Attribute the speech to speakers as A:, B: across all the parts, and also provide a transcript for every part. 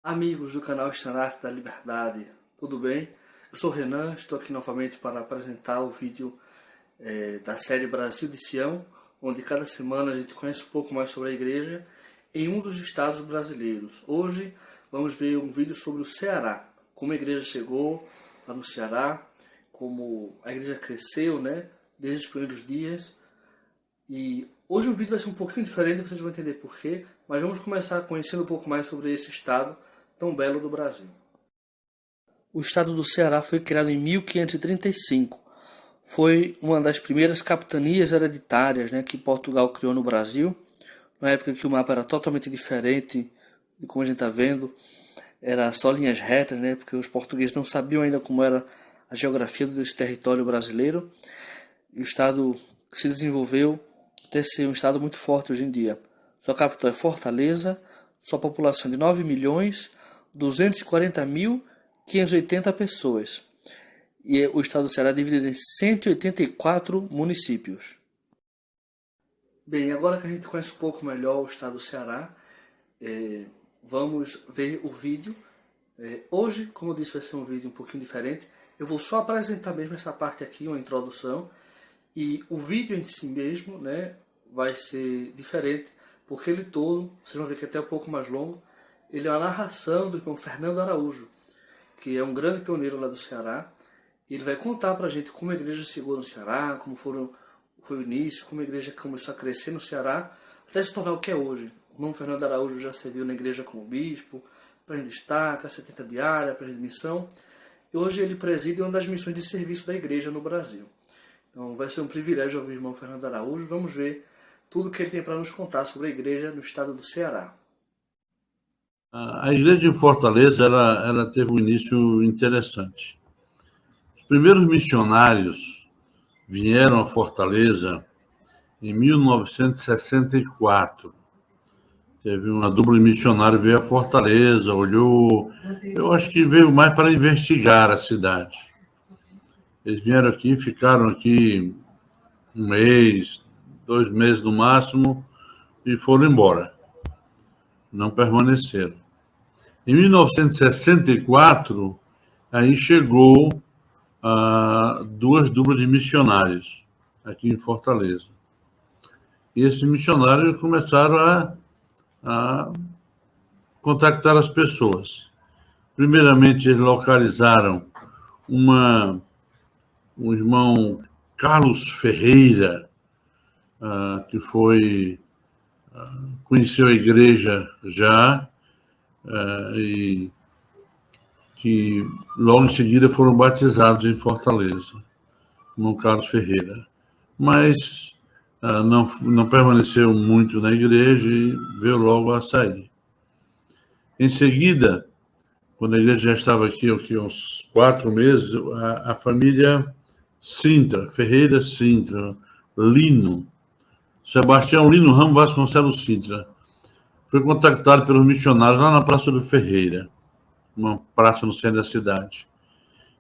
A: Amigos do canal Estandarte da Liberdade, tudo bem? Eu sou o Renan, estou aqui novamente para apresentar o vídeo da série Brasil de Sião, onde cada semana a gente conhece um pouco mais sobre a igreja em um dos estados brasileiros. Hoje vamos ver um vídeo sobre o Ceará, como a igreja chegou lá no Ceará, como a igreja cresceu, né, desde os primeiros dias. E hoje o vídeo vai ser um pouquinho diferente, vocês vão entender porquê, mas vamos começar conhecendo um pouco mais sobre esse estado tão belo do Brasil. O estado do Ceará foi criado em 1535. Foi uma das primeiras capitanias hereditárias, né, que Portugal criou no Brasil, na época que o mapa era totalmente diferente de como a gente está vendo. Era só linhas retas, né, porque os portugueses não sabiam ainda como era a geografia desse território brasileiro. E o estado se desenvolveu até ser um estado muito forte hoje em dia. Sua capital é Fortaleza, sua população é de 9.240.580 pessoas. E o estado do Ceará é dividido em 184 municípios. Bem, agora que a gente conhece um pouco melhor o estado do Ceará, vamos ver o vídeo. Hoje, como eu disse, vai ser um vídeo um pouquinho diferente. Eu vou só apresentar mesmo essa parte aqui, uma introdução. E o vídeo em si mesmo, né, vai ser diferente, porque ele todo, vocês vão ver que é até um pouco mais longo, ele é uma narração do irmão Fernando Araújo, que é um grande pioneiro lá do Ceará. E ele vai contar pra gente como a igreja chegou no Ceará, como foi o início, como a igreja começou a crescer no Ceará, até se tornar o que é hoje. O irmão Fernando Araújo já serviu na igreja como bispo, para destaca, 70 diária, para missão. E hoje ele preside uma das missões de serviço da igreja no Brasil. Então vai ser um privilégio ouvir o irmão Fernando Araújo. Vamos ver tudo que ele tem para nos contar sobre a igreja no estado do Ceará.
B: A igreja de Fortaleza ela teve um início interessante. Os primeiros missionários vieram a Fortaleza em 1964. Teve uma dupla de missionário, veio a Fortaleza, olhou. Eu acho que veio mais para investigar a cidade. Eles vieram aqui, ficaram aqui um mês, 2 meses no máximo, e foram embora. Não permaneceram. Em 1964, aí chegou duas duplas de missionários aqui em Fortaleza. E esses missionários começaram a contactar as pessoas. Primeiramente, eles localizaram um irmão Carlos Ferreira, que conheceu a igreja já, e que logo em seguida foram batizados em Fortaleza, irmão Carlos Ferreira. Mas não permaneceu muito na igreja e veio logo a sair. Em seguida, quando a igreja já estava aqui uns 4 meses, a família Sintra, Ferreira Sintra, Lino, Sebastião Lino Ramos Vasconcelos Sintra, foi contactado pelos missionários lá na Praça do Ferreira, uma praça no centro da cidade.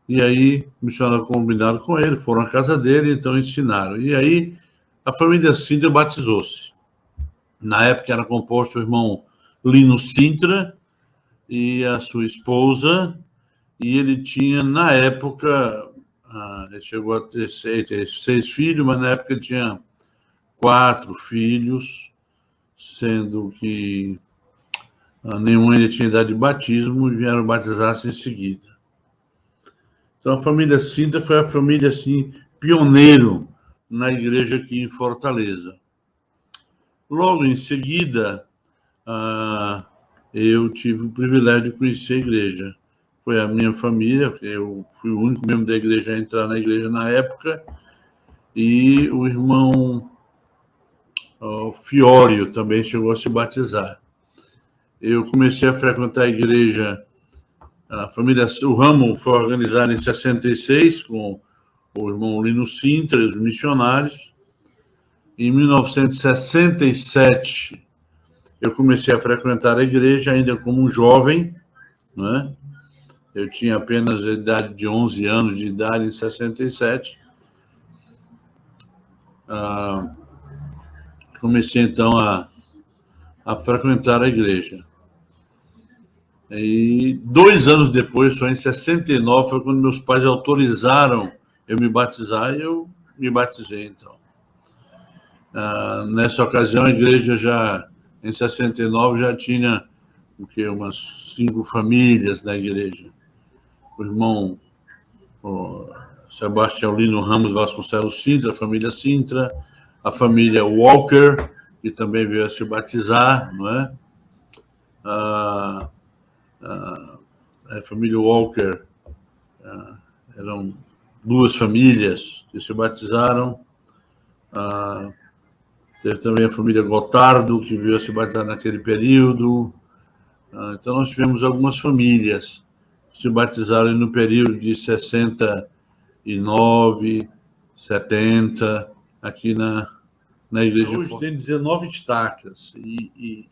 B: E aí, o missionário combinaram com ele, foram à casa dele, então ensinaram. E aí, a família Sintra batizou-se. Na época era composto o irmão Lino Sintra e a sua esposa, e ele tinha, na época, ele chegou a ter 6 filhos, mas na época ele tinha 4 filhos, sendo que nenhum ainda tinha idade de batismo e vieram batizar-se em seguida. Então, a família Sintra foi a família, assim, pioneiro na igreja aqui em Fortaleza. Logo em seguida, eu tive o privilégio de conhecer a igreja. Foi a minha família, eu fui o único membro da igreja a entrar na igreja na época, e o irmão Fiório também chegou a se batizar. Eu comecei a frequentar a igreja, o ramo foi organizado em 66, com o irmão Lino Sintra, os missionários. Em 1967, eu comecei a frequentar a igreja ainda como um jovem, né? Eu tinha apenas a idade de 11 anos de idade em 67. Comecei, então, a frequentar a igreja. E 2 anos depois, só em 69, foi quando meus pais autorizaram eu me batizar, e eu me batizei, então. Nessa ocasião, a igreja já, em 69, já tinha umas 5 famílias na igreja. O irmão Sebastião Lino Ramos Vasconcelos Sintra, a família Sintra, a família Walker, que também veio a se batizar, não é? A família Walker, eram 2 famílias que se batizaram. Teve também a família Gotardo, que veio a se batizar naquele período. Então, nós tivemos algumas famílias que se batizaram no período de 69, 70, aqui na igreja. Hoje tem 19 estacas. E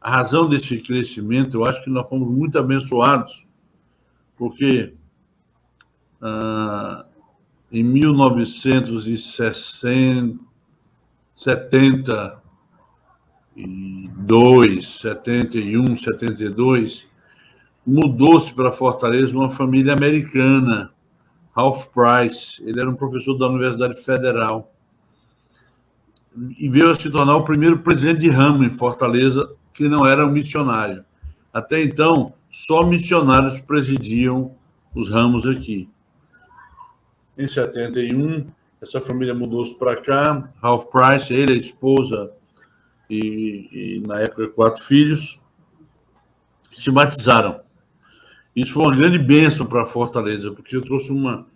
B: a razão desse crescimento, eu acho que nós fomos muito abençoados, porque em 1960, 72, 71, 72, mudou-se para Fortaleza uma família americana, Ralph Price. Ele era um professor da Universidade Federal e veio a se tornar o primeiro presidente de ramo em Fortaleza que não era um missionário. Até então, só missionários presidiam os ramos aqui. Em 71, essa família mudou-se para cá, Ralph Price, ele, a esposa e na época 4 filhos, se batizaram. Isso foi uma grande bênção para Fortaleza, porque eu trouxe uma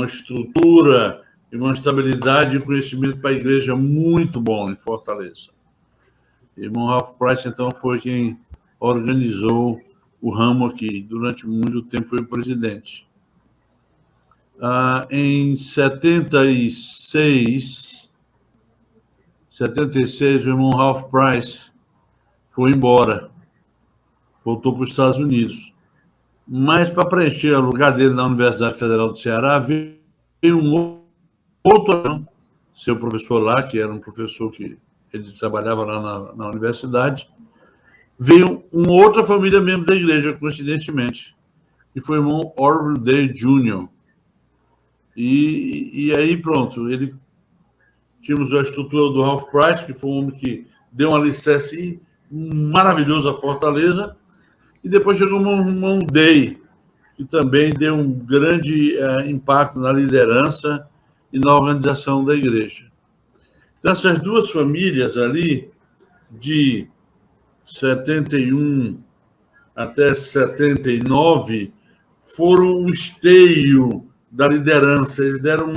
B: estrutura e uma estabilidade e conhecimento para a igreja muito bom em Fortaleza. O irmão Ralph Price, então, foi quem organizou o ramo aqui. Durante muito tempo foi o presidente. Em 76, o irmão Ralph Price foi embora, voltou para os Estados Unidos. Mas, para preencher o lugar dele na Universidade Federal do Ceará, veio um outro, seu professor lá, que era um professor que ele trabalhava lá na universidade, veio uma outra família membro da igreja, coincidentemente, que foi o irmão Orville Day Jr. E aí, pronto, tínhamos a estrutura do Ralph Price, que foi um homem que deu um alicerce maravilhoso à Fortaleza, e depois chegou o irmão Day, que também deu um grande impacto na liderança e na organização da igreja. Então, essas 2 famílias ali, de 71 até 79, foram um esteio da liderança. Eles deram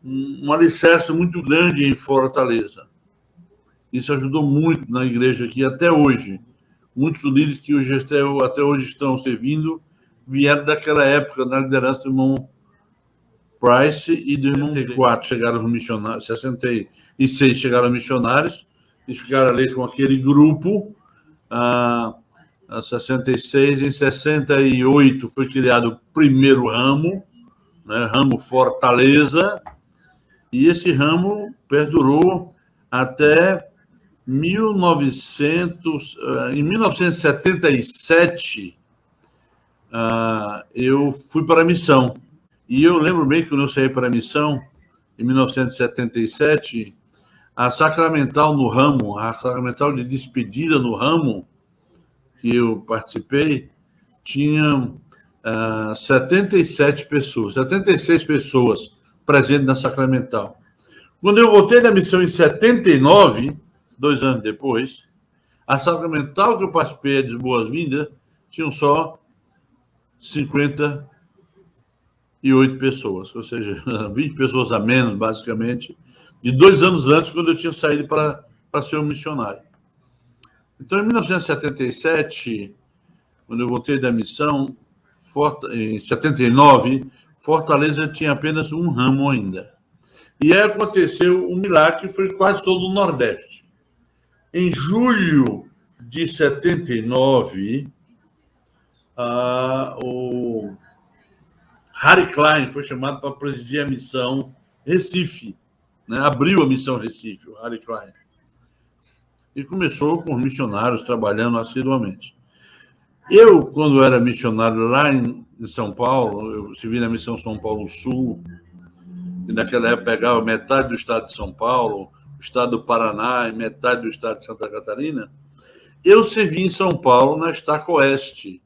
B: um alicerce muito grande em Fortaleza. Isso ajudou muito na igreja aqui até hoje. Muitos líderes que hoje, até hoje estão servindo vieram daquela época, na liderança do irmão Price e do irmão 64 chegaram os missionários, 66 chegaram missionários, e ficaram ali com aquele grupo. 66, em 68 foi criado o primeiro ramo, né, ramo Fortaleza, e esse ramo perdurou até em 1977, eu fui para a missão. E eu lembro bem que quando eu saí para a missão, em 1977, a sacramental no ramo, a sacramental de despedida no ramo, que eu participei, tinha 76 pessoas presentes na sacramental. Quando eu voltei da missão em 79, 2 anos depois, a sacramental que eu participei de boas-vindas tinham só 58 pessoas, ou seja, 20 pessoas a menos, basicamente, de 2 anos antes, quando eu tinha saído para ser um missionário. Então, em 1977, quando eu voltei da missão, em 79, Fortaleza tinha apenas um ramo ainda. E aí aconteceu um milagre que foi quase todo o Nordeste. Em julho de 79, o Harry Klein foi chamado para presidir a missão Recife, né? Abriu a missão Recife, o Harry Klein. E começou com os missionários trabalhando assiduamente. Eu, quando era missionário lá em São Paulo, eu servi na missão São Paulo Sul, e naquela época pegava metade do estado de São Paulo, o estado do Paraná e metade do estado de Santa Catarina. Eu servi em São Paulo, na Estaca Oeste,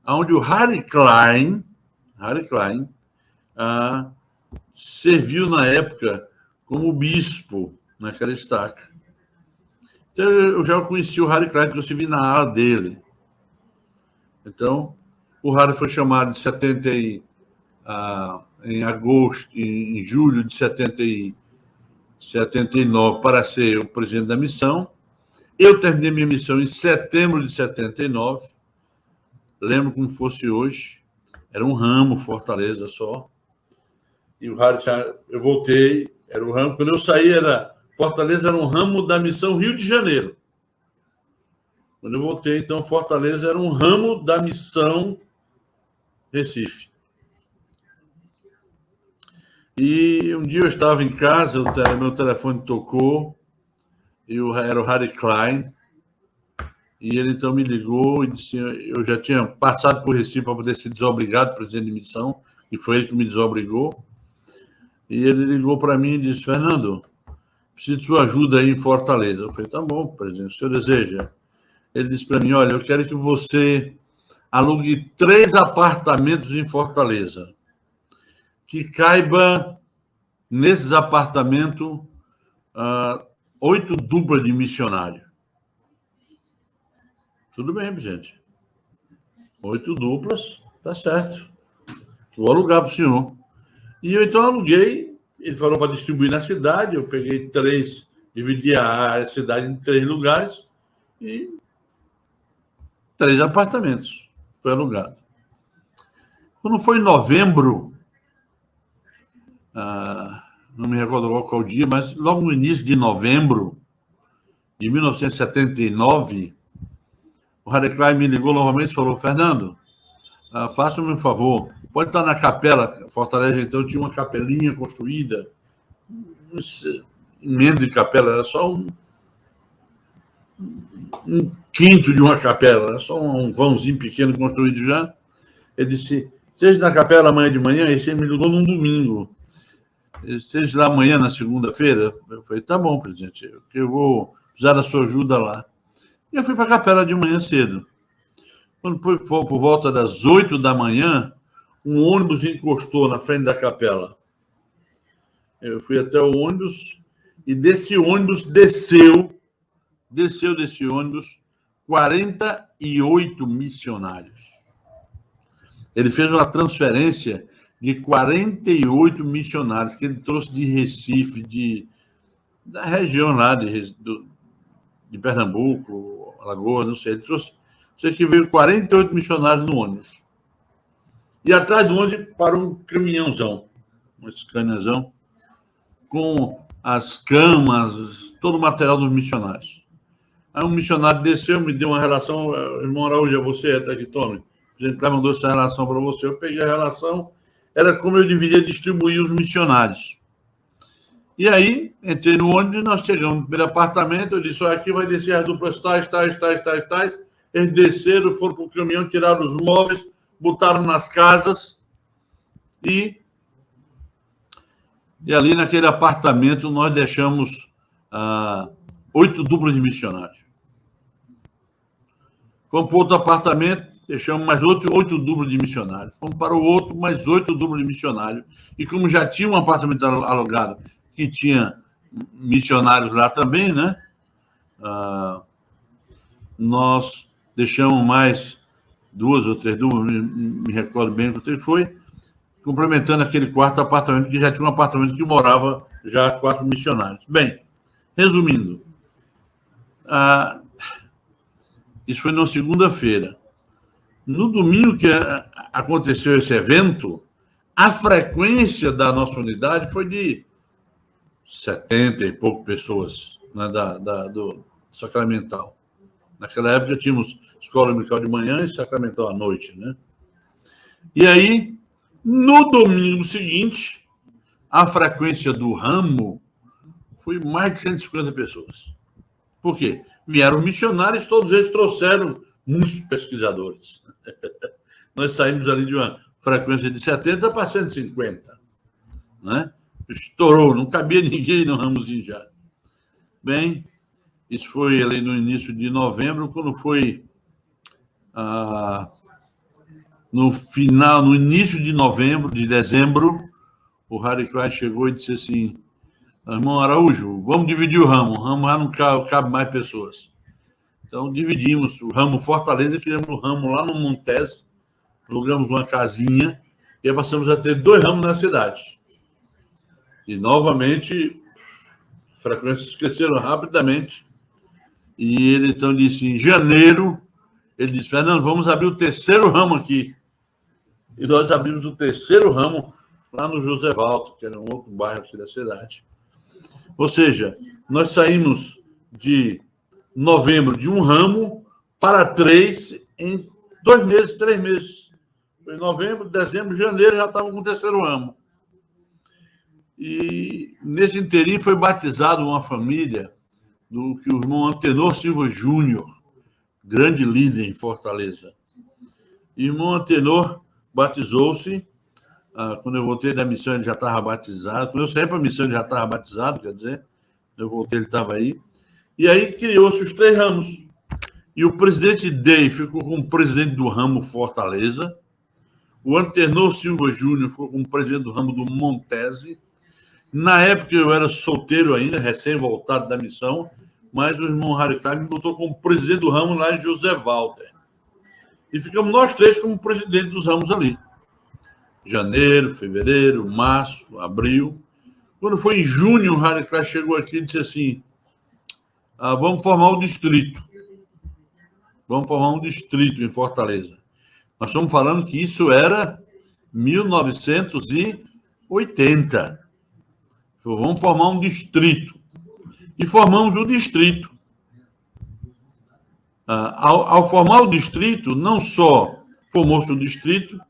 B: onde o Harry Klein serviu na época como bispo naquela estaca. Então, eu já conheci o Harry Klein, porque eu servi na ala dele. Então, o Harry foi chamado em agosto, em julho de 79 para ser o presidente da missão. Eu terminei minha missão em setembro de 79. Lembro como fosse hoje. Era um ramo, Fortaleza só. E o Harry, eu voltei, era o ramo. Quando eu saí, Fortaleza era um ramo da missão Rio de Janeiro. Quando eu voltei, então, Fortaleza era um ramo da missão Recife. E um dia eu estava em casa, meu telefone tocou, era o Harry Klein, e ele então me ligou e disse, eu já tinha passado por Recife para poder ser desobrigado, presidente de missão, e foi ele que me desobrigou. E ele ligou para mim e disse, Fernando, preciso de sua ajuda aí em Fortaleza. Eu falei, tá bom, presidente, o senhor deseja? Ele disse para mim, olha, eu quero que você alugue 3 apartamentos em Fortaleza, que caiba nesses apartamentos 8 duplas de missionário. Tudo bem, gente. 8 duplas, tá certo. Vou alugar para o senhor. E eu então aluguei, ele falou para distribuir na cidade, eu peguei 3, dividi a cidade em 3 lugares e 3 apartamentos. Foi alugado. Quando foi em novembro, não me recordo qual dia, mas logo no início de novembro de 1979, o Harry Klein me ligou novamente e falou, Fernando, faça-me um favor, pode estar na capela, Fortaleza então tinha uma capelinha construída, emenda de capela, era só um quinto de uma capela, era só um vãozinho pequeno construído já. Ele disse, seja na capela amanhã de manhã, e ele me ligou num domingo, seja lá amanhã, na segunda-feira. Eu falei, tá bom, presidente, eu vou precisar da sua ajuda lá. E eu fui para a capela de manhã cedo. Quando foi por volta das 8 da manhã, um ônibus encostou na frente da capela. Eu fui até o ônibus e desse ônibus desceu desse ônibus 48 missionários. Ele fez uma transferência de 48 missionários que ele trouxe de Recife, da região lá de Pernambuco, Alagoas, não sei. Ele trouxe, sei que veio 48 missionários no ônibus. E atrás do ônibus parou um caminhãozão, um escaneazão, com as camas, todo o material dos missionários. Aí um missionário desceu, me deu uma relação, irmão Araújo, é você, até aqui, tome. A gente mandou essa relação para você, eu peguei a relação, era como eu deveria distribuir os missionários. E aí, entrei no ônibus, nós chegamos no primeiro apartamento, eu disse, olha, aqui vai descer as duplas tais. Eles desceram, foram para o caminhão, tiraram os móveis, botaram nas casas e ali naquele apartamento nós deixamos 8 duplas de missionários. Fomos para outro apartamento, deixamos mais 8 duplas de missionários. Fomos para o outro, mais 8 duplas de missionários. E como já tinha um apartamento alugado, que tinha missionários lá também, né? Nós deixamos mais 2 ou 3 duplas, me recordo bem quanto foi, complementando aquele quarto apartamento, que já tinha um apartamento que morava já 4 missionários. Bem, resumindo, isso foi na segunda-feira. No domingo que aconteceu esse evento, a frequência da nossa unidade foi de 70 e pouco pessoas, né, do sacramental. Naquela época tínhamos escola dominical de manhã e sacramental à noite, né? E aí, no domingo seguinte, a frequência do ramo foi mais de 150 pessoas. Por quê? Vieram missionários, todos eles trouxeram muitos pesquisadores. Nós saímos ali de uma frequência de 70 para 150. Né? Estourou, não cabia ninguém no ramozinho já. Bem, isso foi ali no início de novembro, quando foi no início de novembro, de dezembro, o Harry Klein chegou e disse assim: irmão Araújo, vamos dividir o ramo lá não cabe mais pessoas. Então dividimos o ramo Fortaleza, criamos o ramo lá no Montes, alugamos uma casinha e aí passamos a ter 2 ramos na cidade. E novamente frequências cresceram rapidamente. E ele então disse, em janeiro, ele disse: Fernando, vamos abrir o 3º ramo aqui. E nós abrimos o 3º ramo lá no José Valto, que era um outro bairro aqui da cidade. Ou seja, nós saímos de novembro de 1 ramo para 3 em 2 meses, 3 meses. Foi novembro, dezembro, janeiro, já estava com o 3º ramo. E nesse interim foi batizado uma família do que o irmão Antenor Silva Júnior, grande líder em Fortaleza. E o irmão Antenor batizou-se. Quando eu voltei da missão, ele já estava batizado. Quando eu saí para a missão, ele já estava batizado, quer dizer, eu voltei, ele estava aí. E aí criou-se os 3 ramos. E o presidente Day ficou como presidente do ramo Fortaleza. O Antenor Silva Júnior ficou como presidente do ramo do Montese. Na época eu era solteiro ainda, recém-voltado da missão, mas o irmão Harry Klein me botou como presidente do ramo lá em José Walter. E ficamos nós 3 como presidente dos ramos ali. Janeiro, fevereiro, março, abril. Quando foi em junho, o Harry Klein chegou aqui e disse assim: vamos formar um distrito. Vamos formar um distrito em Fortaleza. Nós estamos falando que isso era 1980. Vamos formar um distrito. E formamos o distrito. Ao formar o distrito, não só formou-se o distrito,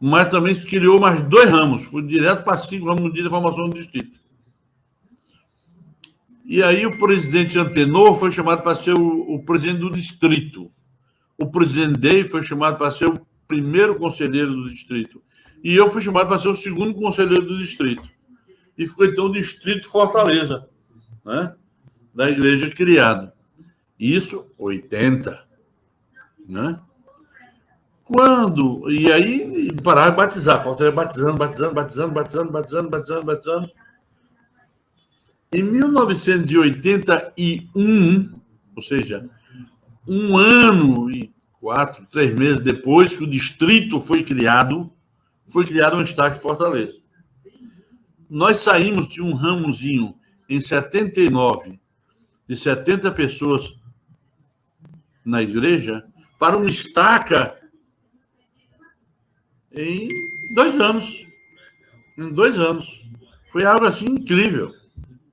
B: mas também se criou mais 2 ramos. Foi direto para 5 ramos no dia da formação do distrito. E aí o presidente Antenor foi chamado para ser o presidente do distrito. O presidente Day foi chamado para ser o primeiro conselheiro do distrito. E eu fui chamado para ser o 2º conselheiro do distrito. E ficou, então, o Distrito Fortaleza, né? Da igreja criado. Isso, 80. Né? E aí, pararam de batizar. Fortaleza batizando. Em 1981, ou seja, 1 ano e 3 meses depois que o distrito foi criado um destaque Fortaleza. Nós saímos de um ramozinho em 79, de 70 pessoas na igreja, para uma estaca em 2 anos. Em 2 anos. Foi algo assim incrível.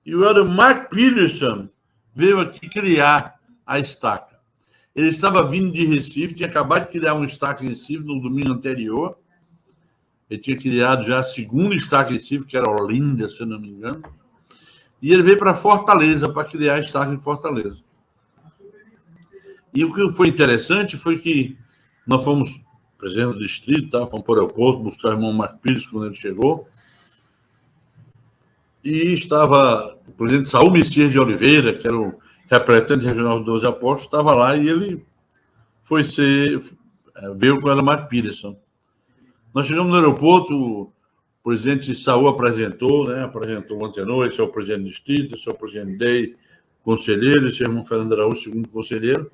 B: E o Elder Mark Peterson veio aqui criar a estaca. Ele estava vindo de Recife, tinha acabado de criar uma estaca em Recife no domingo anterior. Ele tinha criado já a 2ª estaca em Recife, que era Olinda, se eu não me engano. E ele veio para Fortaleza para criar a estaca em Fortaleza. E o que foi interessante foi que nós fomos presidente do distrito, fomos para o aeroporto buscar o irmão Mark Pires quando ele chegou. E estava o presidente Saul Messias de Oliveira, que era o representante regional dos 12 Apóstolos, estava lá e ele veio com ela Mark Peterson. Nós chegamos no aeroporto, o presidente Saul apresentou o Antenor, esse é o presidente do distrito, esse é o presidente Day, conselheiro, esse é o irmão Fernando Araújo, 2º conselheiro.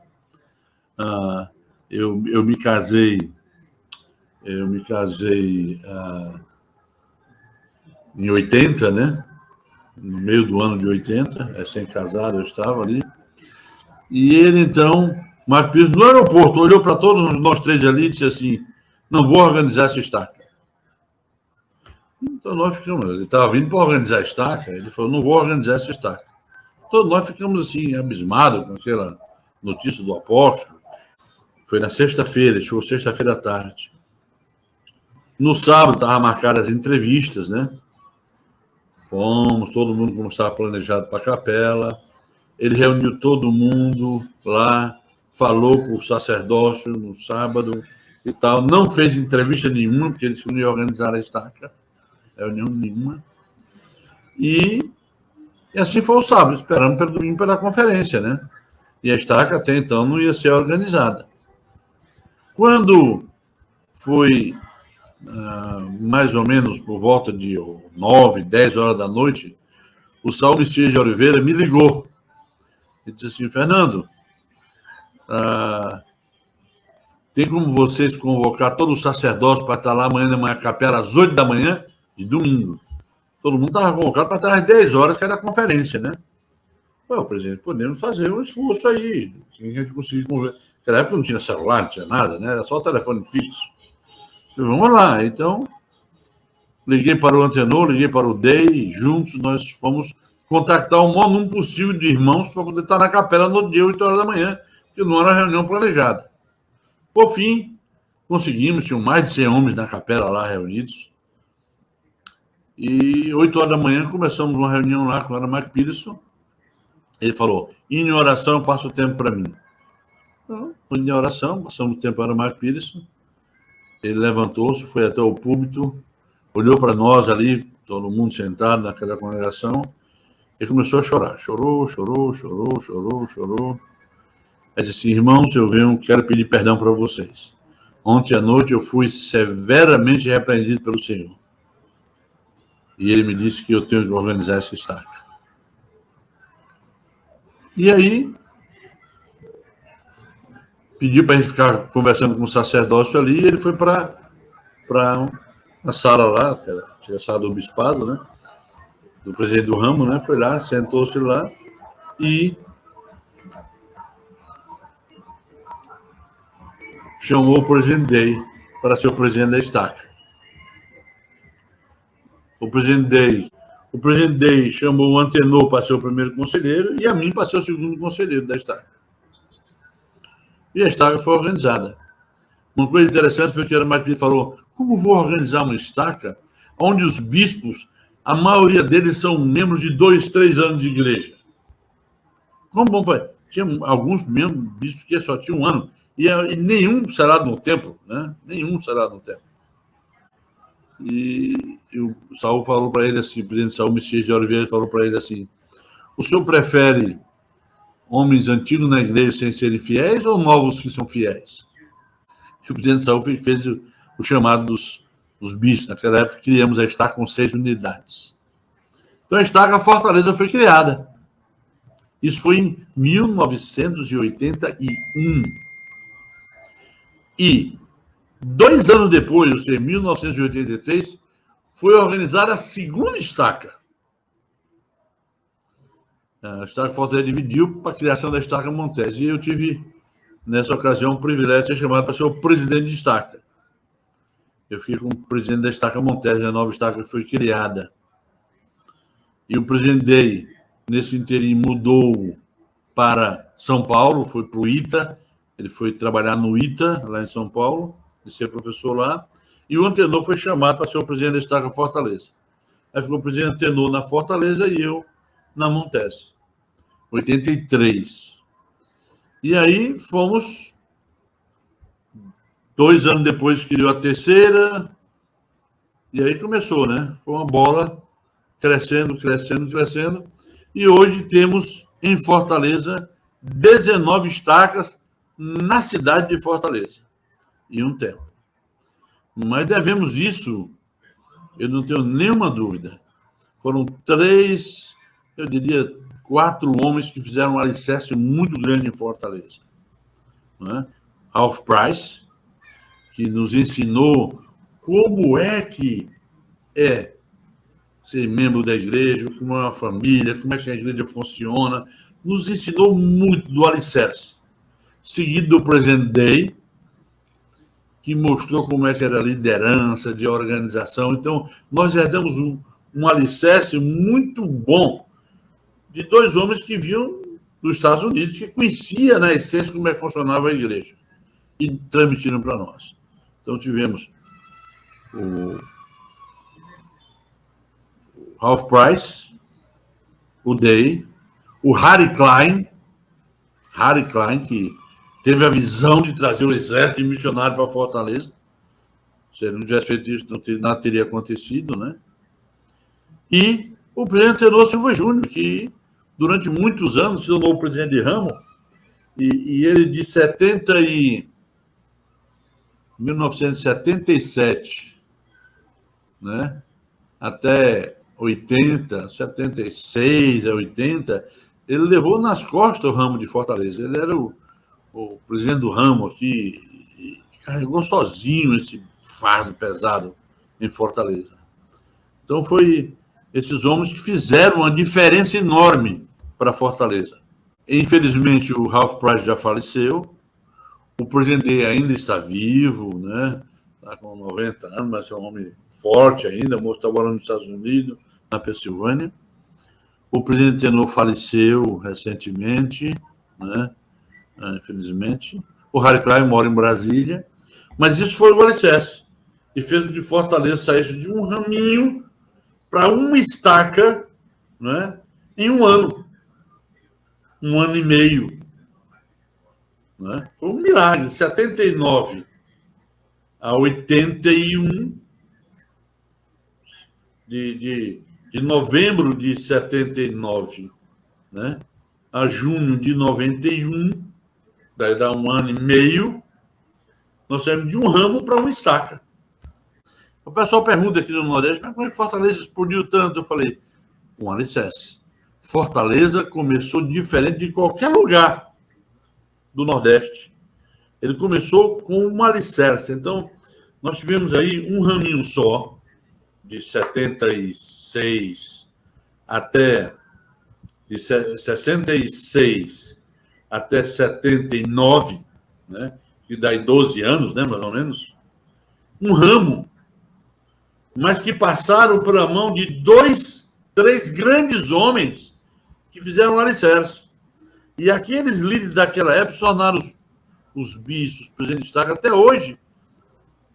B: Eu me casei em 80, né? No meio do ano de 80, recém-casado eu estava ali. E ele, então, Mark Pires, no aeroporto, olhou para todos nós 3 ali e disse assim: não vou organizar essa estaca. Então nós ficamos, ele estava vindo para organizar a estaca, ele falou: não vou organizar essa estaca. Todos nós ficamos assim, abismados com aquela notícia do apóstolo. Foi na sexta-feira, chegou sexta-feira à tarde. No sábado estavam marcadas as entrevistas, né? Fomos, todo mundo como estava planejado para a capela. Ele reuniu todo mundo lá, falou para o sacerdócio no sábado e tal, não fez entrevista nenhuma, porque eles não iam organizar a estaca, reunião nenhuma. E assim foi o sábado, esperando pelo domingo pela conferência, né? E a estaca até então não ia ser organizada. Quando foi mais ou menos por volta de 9, 10 horas da noite, o Saul Messias de Oliveira me ligou. Ele disse assim: Fernando, tem como vocês convocar todo o sacerdócio para estar lá amanhã de manhã, capela, às 8 da manhã, de domingo? Todo mundo estava convocado para estar às 10 horas, que era a conferência, né? Falei, presidente, podemos fazer um esforço aí. A gente conseguir conversar. Naquela época não tinha celular, não tinha nada, né? Era só o telefone fixo. Falei, vamos lá. Então, liguei para o Antenor, liguei para o DEI, juntos nós fomos contactar o maior número possível de irmãos para poder estar na capela no dia 8 horas da manhã, porque não era reunião planejada. Por fim, conseguimos, tinham mais de 100 homens na capela lá reunidos. E 8 horas da manhã começamos uma reunião lá com o Ana Mike Peterson. Ele falou, em oração, passa o tempo para mim. Então, em oração, passamos o tempo para o Ana Mike Peterson. Ele levantou-se, foi até o púlpito, olhou para nós ali, todo mundo sentado naquela congregação, e começou a chorar. Chorou. Ele disse, irmãos, eu venho, quero pedir perdão para vocês. Ontem à noite eu fui severamente repreendido pelo Senhor. E ele me disse que eu tenho que organizar essa estaca. E aí, pediu para a gente ficar conversando com o sacerdócio ali, e ele foi para a sala lá, que era a sala do bispado, né? Do presidente do ramo, né? Foi lá, sentou-se lá e chamou o presidente Day para ser o presidente da estaca. O presidente Day chamou o Antenor para ser o primeiro conselheiro e a mim para ser o segundo conselheiro da estaca. E a estaca foi organizada. Uma coisa interessante foi que a Ana falou, como vou organizar uma estaca onde os bispos, a maioria deles são membros de 2, 3 anos de igreja? Como vamos fazer? Tinha alguns membros bispos que só tinham 1 ano e nenhum selado no templo, né? Nenhum selado no templo. E o Saul falou para ele assim, o presidente Saul Messias de Oliveira falou para ele assim, o senhor prefere homens antigos na igreja sem serem fiéis ou novos que são fiéis? E o presidente Saul fez o chamado dos bispos. Naquela época criamos a estaca com 6 unidades. Então a estaca Fortaleza foi criada. Isso foi em 1981. E 2 anos depois, ou seja, em 1983, foi organizada a segunda estaca. A estaca Fortaleza dividiu para a criação da estaca Montes. E eu tive, nessa ocasião, o privilégio de ser chamado para ser o presidente de estaca. Eu fiquei como presidente da estaca Montes, a nova estaca que foi criada. E o presidente Day, nesse interim, mudou para São Paulo, foi para o ITA. Ele foi trabalhar no ITA, lá em São Paulo, e ser professor lá. E o Antenor foi chamado para ser o presidente da estaca Fortaleza. Aí ficou o presidente Antenor na Fortaleza e eu na Montes. 83. E aí fomos... 2 anos depois criou a terceira. E aí começou, né? Foi uma bola crescendo. E hoje temos em Fortaleza 19 estacas na cidade de Fortaleza. E um templo. Mas devemos isso, eu não tenho nenhuma dúvida. Foram 3, eu diria 4 homens que fizeram um alicerce muito grande em Fortaleza. Não é? Ralph Price, que nos ensinou como é que é ser membro da igreja, como é uma família, como é que a igreja funciona. Nos ensinou muito do alicerce. Seguido do presidente Day, que mostrou como é que era a liderança de organização. Então, nós herdamos um alicerce muito bom de 2 homens que vinham dos Estados Unidos, que conheciam, na essência, como é que funcionava a igreja, e transmitiram para nós. Então, tivemos o Ralph Price, o Day, o Harry Klein, que teve a visão de trazer o exército de missionário para Fortaleza. Se ele não tivesse feito isso, nada teria acontecido, né? E o presidente Tenor Silva Júnior, que durante muitos anos se tornou o presidente de ramo, e ele de 1977, né, até 80, 76 a 80, ele levou nas costas o ramo de Fortaleza. Ele era o presidente do ramo aqui, e carregou sozinho esse fardo pesado em Fortaleza. Então, foi esses homens que fizeram uma diferença enorme para Fortaleza. Infelizmente, o Ralph Price já faleceu, o presidente ainda está vivo, né? Está com 90 anos, mas é um homem forte ainda, está morando nos Estados Unidos, na Pensilvânia. O presidente Tenor faleceu recentemente, né? Infelizmente. O Harry Klein mora em Brasília, mas isso foi o alicerce, e fez com que Fortaleza saísse de um raminho para uma estaca, né? Em um ano e meio. Né? Foi um milagre, de 79 a 81, de novembro de 79, né, a junho de 91, daí dá um ano e meio, nós saímos de um ramo para uma estaca. O pessoal pergunta aqui no Nordeste, mas como é que Fortaleza explodiu tanto? Eu falei, com alicerce. Fortaleza começou diferente de qualquer lugar do Nordeste. Ele começou com um alicerce. Então, nós tivemos aí um raminho só, de 76 até... de 66 até 79, né? E daí 12 anos, né, mais ou menos, um ramo, mas que passaram pela mão de 2, 3 grandes homens que fizeram o alicerce. E aqueles líderes daquela época se tornaram os bispos, presidente de Estado, até hoje,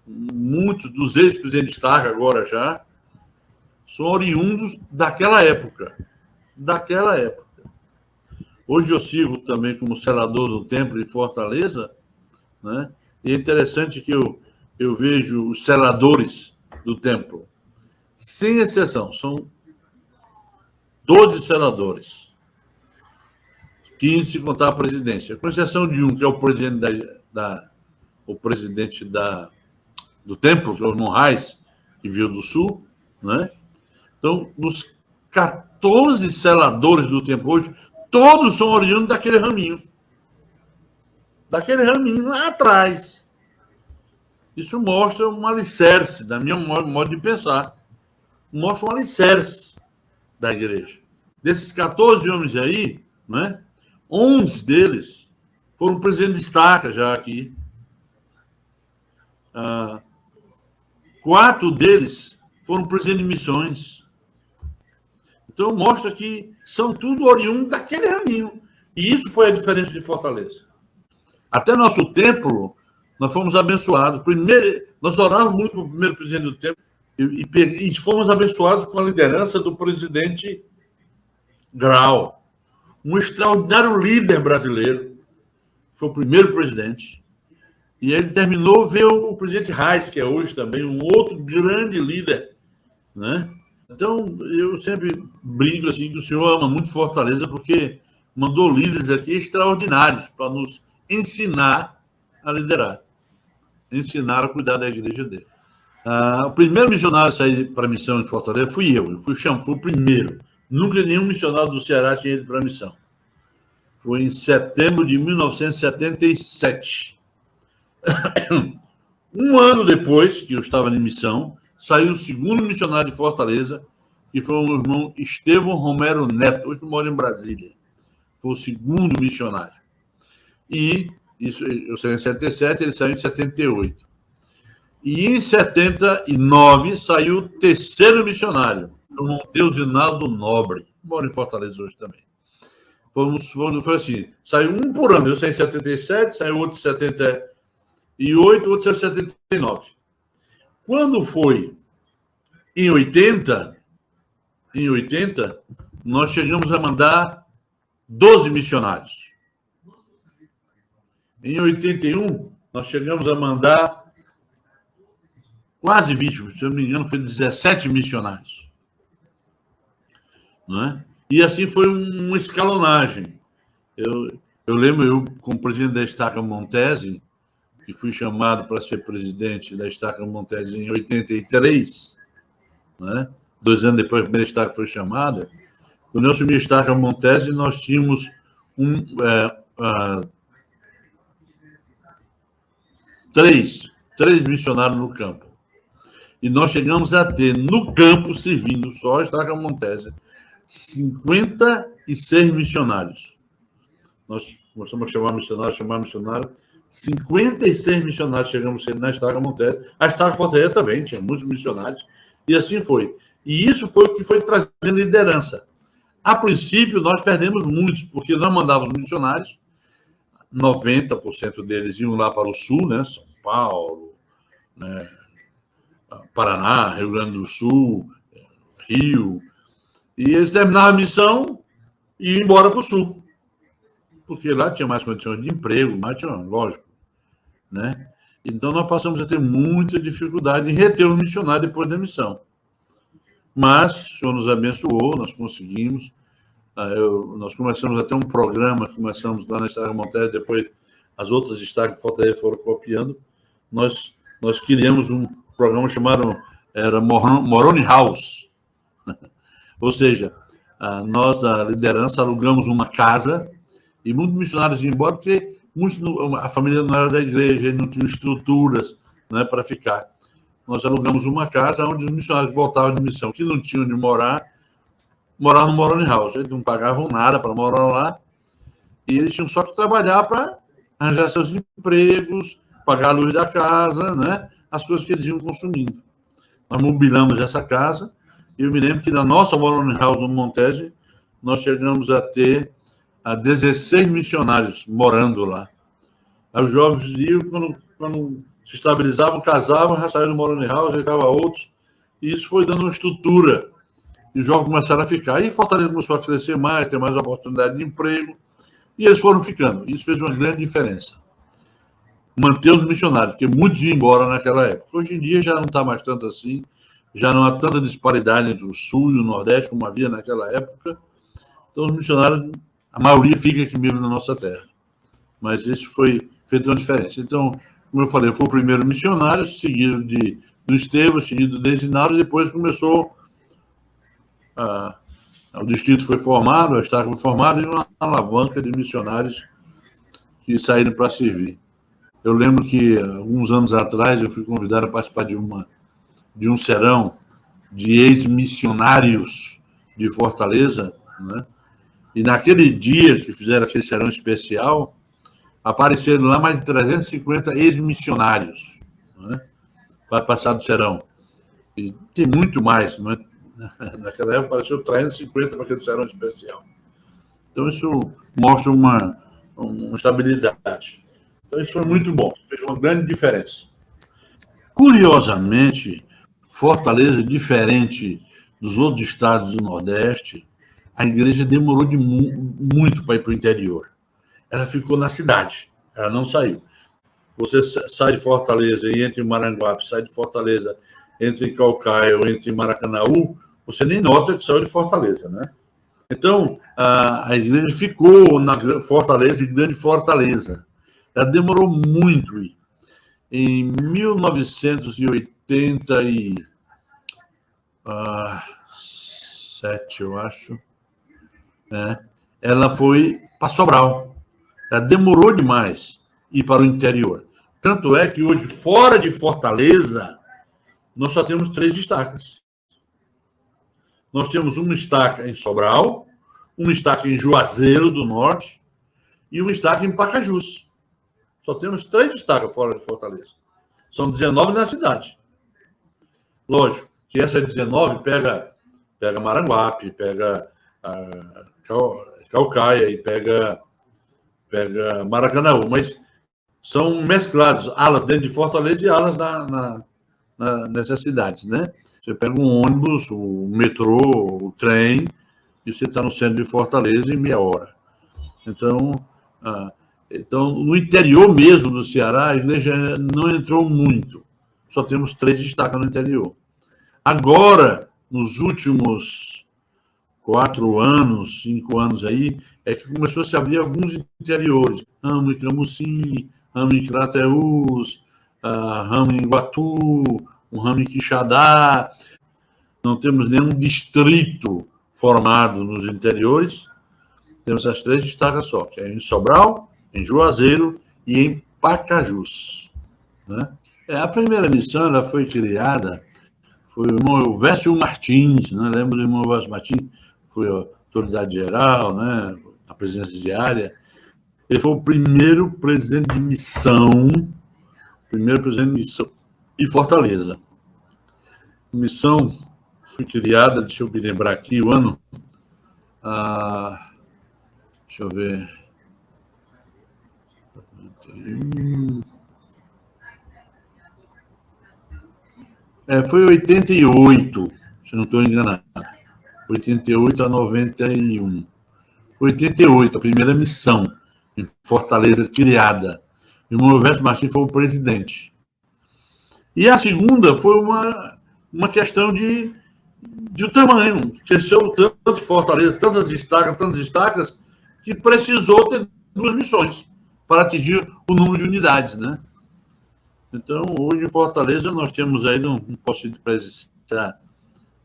B: muitos dos ex-presidentes de Estado agora já, são oriundos daquela época. Hoje eu sirvo também como zelador do Templo de Fortaleza, né? E é interessante que eu vejo os zeladores do Templo, sem exceção, são 12 zeladores, 15 se contar a presidência, com exceção de um, que é o presidente do Templo, que é o irmão Reis, que veio do Sul, né? Então, dos 14 zeladores do Templo hoje, todos são oriundos daquele raminho. Daquele raminho lá atrás. Isso mostra um alicerce, da minha modo de pensar. Mostra um alicerce da igreja. Desses 14 homens aí, né, 11 deles foram presidentes de estaca já aqui. 4 deles foram presidentes de missões. Então, mostra que são tudo oriundos daquele raminho. E isso foi a diferença de Fortaleza. Até nosso templo, nós fomos abençoados. Primeiro, nós orávamos muito para o primeiro presidente do templo e fomos abençoados com a liderança do presidente Grau, um extraordinário líder brasileiro. Foi o primeiro presidente. E ele terminou ver o presidente Reis, que é hoje também um outro grande líder, né? Então, eu sempre brinco assim que o senhor ama muito Fortaleza porque mandou líderes aqui extraordinários para nos ensinar a liderar, ensinar a cuidar da igreja dele. O primeiro missionário a sair para a missão em Fortaleza fui eu. Fui o primeiro. Nunca nenhum missionário do Ceará tinha ido para a missão. Foi em setembro de 1977. Um ano depois que eu estava em missão, saiu o segundo missionário de Fortaleza, que foi o meu irmão Estevão Romero Neto, hoje mora em Brasília. Foi o segundo missionário. E isso, eu saí em 77, ele saiu em 78. E em 79 saiu o terceiro missionário, foi o Deusinaldo Nobre, mora em Fortaleza hoje também. Foi assim, saiu um por ano, eu saí em 77, saiu outro em 78, outro em 79. Quando foi em 80, nós chegamos a mandar 12 missionários. Em 81, nós chegamos a mandar quase 20, se eu não me engano, foi 17 missionários. Não é? E assim foi uma escalonagem. Eu lembro, eu, como presidente da Estaca Montese, que fui chamado para ser presidente da Estaca Montese em 83, né? 2 anos depois que a primeira estaca foi chamada. Quando eu assumi a Estaca Montese, nós tínhamos três missionários no campo. E nós chegamos a ter, no campo, servindo só a Estaca Montese, 56 missionários. Nós começamos a chamar missionário, 56 missionários chegamos na Estaca Montese. A Estaca Fortaleza também tinha muitos missionários, e assim foi. E isso foi o que foi trazendo liderança. A princípio, nós perdemos muitos, porque nós mandávamos missionários, 90% deles iam lá para o sul, né? São Paulo, né? Paraná, Rio Grande do Sul, Rio, e eles terminavam a missão e iam embora para o sul, porque lá tinha mais condições de emprego, mais tinha, lógico, né? Então nós passamos a ter muita dificuldade em reter os missionários depois da missão. Mas o Senhor nos abençoou, nós conseguimos. Nós começamos a ter um programa, começamos lá na Estaca Montese, depois as outras estacas de Fortaleza foram copiando. Nós criamos um programa chamado Moroni House. Ou seja, nós da liderança alugamos uma casa e muitos missionários iam embora porque a família não era da igreja, não tinha estruturas, né, para ficar. Nós alugamos uma casa onde os missionários que voltavam de missão, que não tinham onde moravam no Moroni House. Eles não pagavam nada para morar lá e eles tinham só que trabalhar para arranjar seus empregos, pagar a luz da casa, né, as coisas que eles iam consumindo. Nós mobilamos essa casa e eu me lembro que na nossa Moroni House no Montese nós chegamos a ter 16 missionários morando lá. Aí os jovens iam, quando se estabilizavam, casavam, já saíram do Moroni House, ficavam outros, e isso foi dando uma estrutura. E os jovens começaram a ficar. E Fortaleza começou a crescer mais, ter mais oportunidade de emprego, e eles foram ficando. Isso fez uma grande diferença. Manter os missionários, porque muitos iam embora naquela época. Hoje em dia já não está mais tanto assim, já não há tanta disparidade entre o Sul e o Nordeste como havia naquela época. Então, os missionários, a maioria fica aqui mesmo na nossa terra. Mas isso foi feito uma diferença. Então, como eu falei, eu fui o primeiro missionário, seguido do Estevão, seguido do Desinaro, e depois começou o distrito foi formado, a estaca foi formada, e uma alavanca de missionários que saíram para servir. Eu lembro que, alguns anos atrás, eu fui convidado a participar de um serão de ex-missionários de Fortaleza, né? E naquele dia que fizeram aquele serão especial, apareceram lá mais de 350 ex-missionários, né, para passar do serão. E tem muito mais, não é? Naquela época apareceu 350 para aquele serão especial. Então, isso mostra uma estabilidade. Então, isso foi muito bom, fez uma grande diferença. Curiosamente, Fortaleza, diferente dos outros estados do Nordeste, a igreja demorou muito para ir para o interior. Ela ficou na cidade, ela não saiu. Você sai de Fortaleza e entra em Maranguape, sai de Fortaleza, entra em Calcaia ou entra em Maracanaú, você nem nota que saiu de Fortaleza, né? Então, a igreja ficou na Fortaleza, grande Fortaleza. Ela demorou muito. Em 1987, eu acho, né, ela foi para Sobral. Ela demorou demais ir para o interior. Tanto é que hoje, fora de Fortaleza, nós só temos 3 estacas. Nós temos uma estaca em Sobral, uma estaca em Juazeiro do Norte e uma estaca em Pacajus. Só temos 3 estacas fora de Fortaleza. São 19 na cidade. Lógico que essa 19 pega Maranguape, pega Calcaia e pega Maracanaú, mas são mesclados, alas dentro de Fortaleza e alas nessas cidades, né? Você pega um ônibus, o metrô, o trem, e você está no centro de Fortaleza em meia hora. Então, Então, no interior mesmo do Ceará, a igreja não entrou muito. Só temos 3 destaques no interior. Agora, nos últimos 4 anos, 5 anos aí, é que começou a se abrir alguns interiores. Ramo em Camusim, ramo em Crateús, ramo em Iguatu, um ramo em Quixadá. Não temos nenhum distrito formado nos interiores. Temos as 3 destacas só, que é em Sobral, em Juazeiro e em Pacajus. Né? A primeira missão ela foi criada, foi o irmão Vécio Martins, né? Lembra do irmão Vécio Martins? Foi a autoridade geral, né? A presidência diária. Ele foi o primeiro presidente de missão em Fortaleza. A missão foi criada, deixa eu me lembrar aqui o ano, deixa eu ver. Foi 88, se não estou enganado. 88 a 91. 88, a primeira missão em Fortaleza criada. E o irmão Elvésio Martins foi o presidente. E a segunda foi uma questão de tamanho. Cresceu tanto Fortaleza, tantas estacas, que precisou ter 2 missões para atingir o número de unidades, né? Então, hoje em Fortaleza, nós temos aí, não posso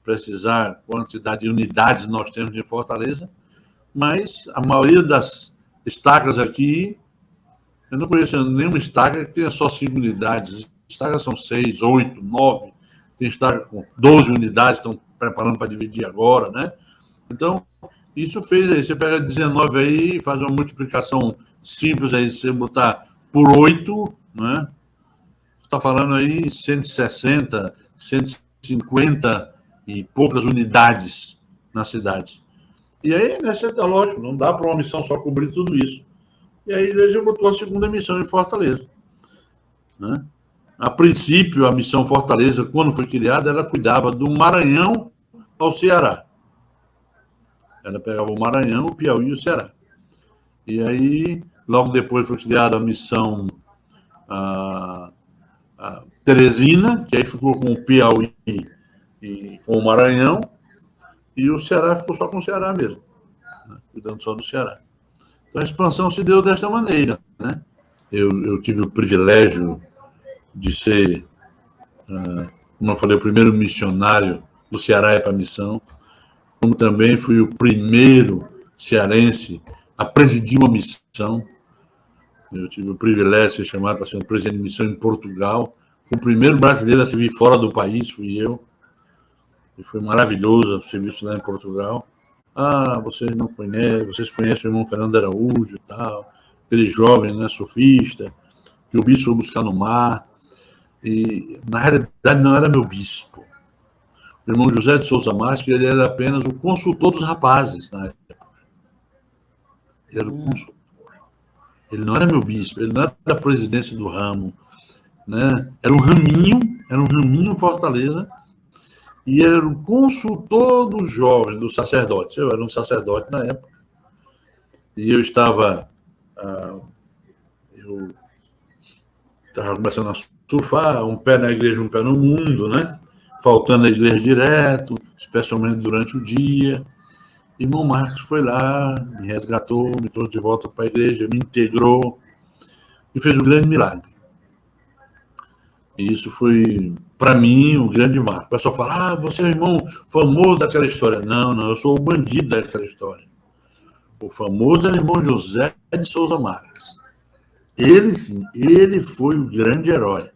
B: precisar a quantidade de unidades nós temos em Fortaleza, mas a maioria das estacas aqui, eu não conheço nenhuma estaca que tenha só 5 unidades. Estacas são 6, 8, 9, tem estaca com 12 unidades, estão preparando para dividir agora, né? Então, isso fez aí, você pega 19 aí, faz uma multiplicação simples aí, você botar por 8, né? Está falando aí 160, 150 e poucas unidades na cidade. E aí, lógico, não dá para uma missão só cobrir tudo isso. E aí a igreja botou a segunda missão em Fortaleza. Né? A princípio, a missão Fortaleza, quando foi criada, ela cuidava do Maranhão ao Ceará. Ela pegava o Maranhão, o Piauí e o Ceará. E aí, logo depois foi criada a missão a Teresina, que aí ficou com o Piauí e com o Maranhão, e o Ceará ficou só com o Ceará mesmo, né? Cuidando só do Ceará. Então a expansão se deu desta maneira, né? Eu tive o privilégio de ser, como eu falei, o primeiro missionário do Ceará para a missão, como também fui o primeiro cearense a presidir uma missão. Eu tive o privilégio de ser chamado para ser um presidente de missão em Portugal. Fui o primeiro brasileiro a servir fora do país, fui eu. E foi maravilhoso o serviço lá em Portugal. Vocês não conhecem, vocês conhecem o irmão Fernando Araújo e tal, aquele jovem, né, sofista, que o bispo foi buscar no mar. E, na realidade, não era meu bispo. O irmão José de Souza Márcio, ele era apenas o consultor dos rapazes na época. Ele era o consultor. Ele não era meu bispo, ele não era da presidência do ramo, né? Era um raminho em Fortaleza, e era o consultor dos jovens, dos sacerdotes. Eu era um sacerdote na época, e eu estava começando a surfar, um pé na igreja, um pé no mundo, né? Faltando a igreja direto, especialmente durante o dia. E irmão Marcos foi lá, me resgatou, me trouxe de volta para a igreja, me integrou e fez um grande milagre. E isso foi, para mim, um grande marco. O pessoal fala, você é o irmão famoso daquela história. Não, eu sou o bandido daquela história. O famoso é o irmão José de Souza Marques. Ele, sim, ele foi o grande herói.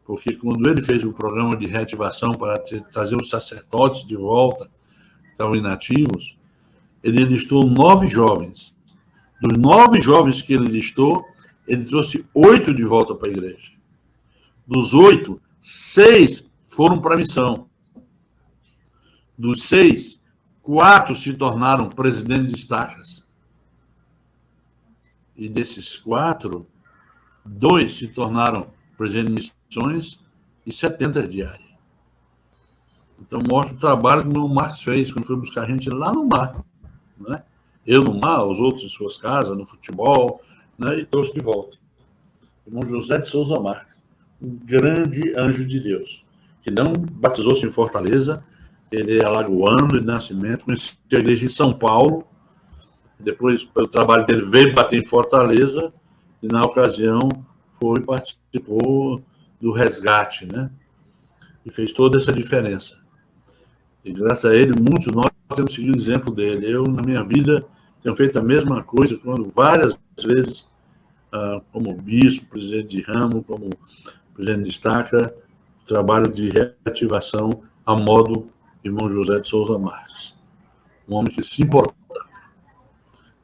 B: Porque quando ele fez o programa de reativação para trazer os sacerdotes de volta, que estavam inativos, ele listou 9 jovens. Dos 9 jovens que ele listou, ele trouxe 8 de volta para a igreja. Dos 8, 6 foram para a missão. Dos 6, 4 se tornaram presidentes de estacas. E desses 4, 2 se tornaram presidentes de missões e 70 diárias. Então, mostra o trabalho que o meu Marcos fez quando foi buscar a gente lá no mar. Né? Eu no mar, os outros em suas casas, no futebol, né, e trouxe de volta. Irmão José de Souza Marques, um grande anjo de Deus, que não batizou-se em Fortaleza, ele é alagoano de nascimento, conhecia a igreja em São Paulo, depois, pelo trabalho dele, veio bater em Fortaleza, e na ocasião participou do resgate, né? E fez toda essa diferença. E graças a ele, muitos de nós temos seguido o exemplo dele. Eu, na minha vida, tenho feito a mesma coisa, quando várias vezes, como bispo, presidente de ramo, como presidente de estaca, trabalho de reativação a modo irmão José de Souza Marques. Um homem que se importava.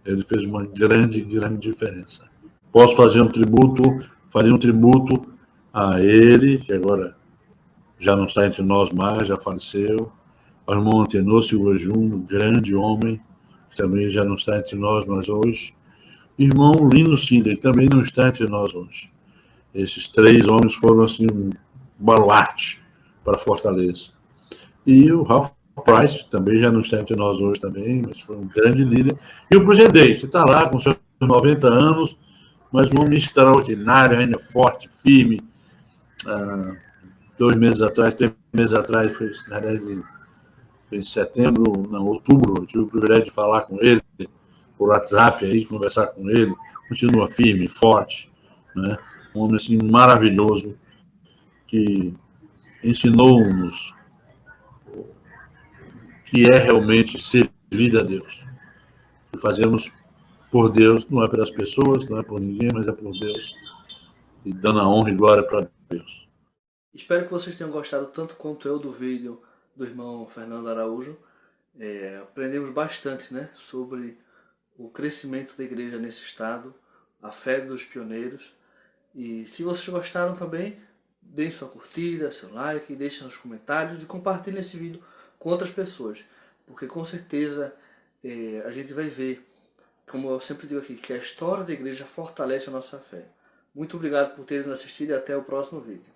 B: Ele fez uma grande, grande diferença. Posso fazer um tributo, faria um tributo a ele, que agora já não está entre nós mais, já faleceu, ao irmão Antenor Silva Júnior, grande homem, que também já não está entre nós mais hoje, irmão Lino Cinder, que também não está entre nós hoje. Esses três homens foram assim um baluarte para Fortaleza. E o Ralph Price também já não está entre nós hoje também, mas foi um grande líder. E o Presidente, que está lá com seus 90 anos, mas um homem extraordinário, ainda forte, firme. 2 meses atrás, 3 meses atrás, foi, na verdade, em setembro, não, outubro, eu tive o privilégio de falar com ele, por WhatsApp, aí, conversar com ele. Continua firme, forte, né? Um homem assim, maravilhoso, que ensinou-nos que é realmente servir a Deus. Que fazemos por Deus, não é pelas pessoas, não é por ninguém, mas é por Deus. E dando a honra e glória para Deus.
A: Espero que vocês tenham gostado tanto quanto eu do vídeo do irmão Fernando Araújo. Aprendemos bastante, né, sobre o crescimento da igreja nesse estado, a fé dos pioneiros. E se vocês gostaram também, deem sua curtida, seu like, deixem nos comentários e compartilhem esse vídeo com outras pessoas. Porque com certeza a gente vai ver, como eu sempre digo aqui, que a história da igreja fortalece a nossa fé. Muito obrigado por terem assistido e até o próximo vídeo.